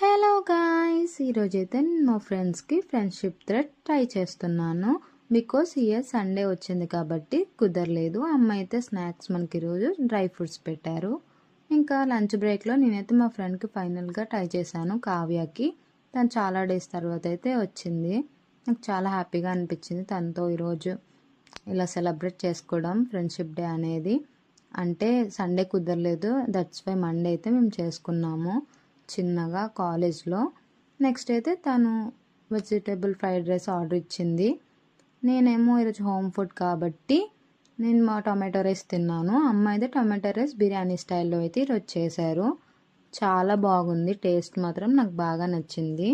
Hello guys, ఈరోజైతే నేను మా ఫ్రెండ్స్కి ఫ్రెండ్షిప్ థ్రెడ్ ట్రై చేస్తున్నాను. బికాస్ ఇయర్ సండే వచ్చింది కాబట్టి కుదరలేదు. అమ్మ అయితే స్నాక్స్ మనకి ఈరోజు డ్రై ఫ్రూట్స్ పెట్టారు. ఇంకా లంచ్ బ్రేక్లో నేనైతే మా ఫ్రెండ్కి ఫైనల్గా ట్రై చేశాను, కావ్యకి. తను చాలా డేస్ తర్వాత అయితే వచ్చింది. నాకు చాలా హ్యాపీగా అనిపించింది తనతో ఈరోజు ఇలా సెలబ్రేట్ చేసుకోవడం ఫ్రెండ్షిప్ డే అనేది. అంటే సండే కుదరలేదు, దట్స్ వై మండే అయితే మేము చేసుకున్నాము చిన్నగా కాలేజ్లో. నెక్స్ట్ అయితే తను వెజిటేబుల్ ఫ్రైడ్ రైస్ ఆర్డర్ ఇచ్చింది. నేనేమో ఈరోజు హోమ్ ఫుడ్ కాబట్టి నేను మా టొమాటో రైస్ తిన్నాను. అమ్మ అయితే టొమాటో రైస్ బిర్యానీ స్టైల్లో అయితే ఈరోజు చేశారు. చాలా బాగుంది, టేస్ట్ మాత్రం నాకు బాగా నచ్చింది.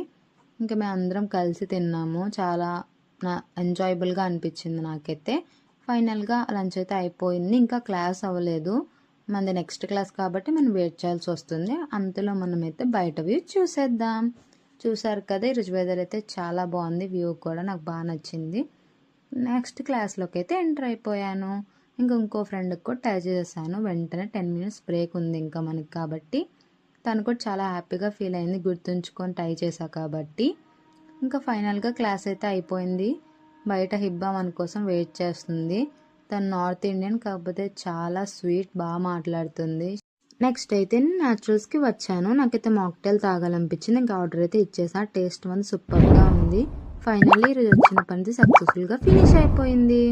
ఇంకా మేము అందరం కలిసి తిన్నాము. చాలా ఎంజాయబుల్గా అనిపించింది నాకైతే. ఫైనల్గా లంచ్ అయితే అయిపోయింది, ఇంకా క్లాస్ అవ్వలేదు. మనది నెక్స్ట్ క్లాస్ కాబట్టి మనం వెయిట్ చేయాల్సి వస్తుంది. అంతలో మనమైతే బయట వ్యూ చూసేద్దాం. చూసారు కదా, ఈరోజు వెదర్ అయితే చాలా బాగుంది, వ్యూ కూడా నాకు బాగా నచ్చింది. నెక్స్ట్ క్లాస్లోకి అయితే ఎంటర్ అయిపోయాను. ఇంకో ఫ్రెండ్కి కూడా ట్రై చేశాను. వెంటనే 10 minutes బ్రేక్ ఉంది ఇంకా మనకి కాబట్టి తను కూడా చాలా హ్యాపీగా ఫీల్ అయింది, గుర్తుంచుకొని ట్రై చేశా కాబట్టి. ఇంకా ఫైనల్గా క్లాస్ అయితే అయిపోయింది. బయట హిబ్బా మన కోసం వెయిట్ చేస్తుంది. తను నార్త్ ఇండియన్ కాకపోతే చాలా స్వీట్, బాగా మాట్లాడుతుంది. నెక్స్ట్ అయితే నేను న్యాచురల్స్కి వచ్చాను. నాకైతే మాక్టైల్ తాగాలనిపించింది. ఇంకా ఆర్డర్ అయితే ఇచ్చేసా. టేస్ట్ సూపర్గా ఉంది. ఫైనల్లీ ఈరోజు వచ్చిన పని సక్సెస్ఫుల్గా ఫినిష్ అయిపోయింది.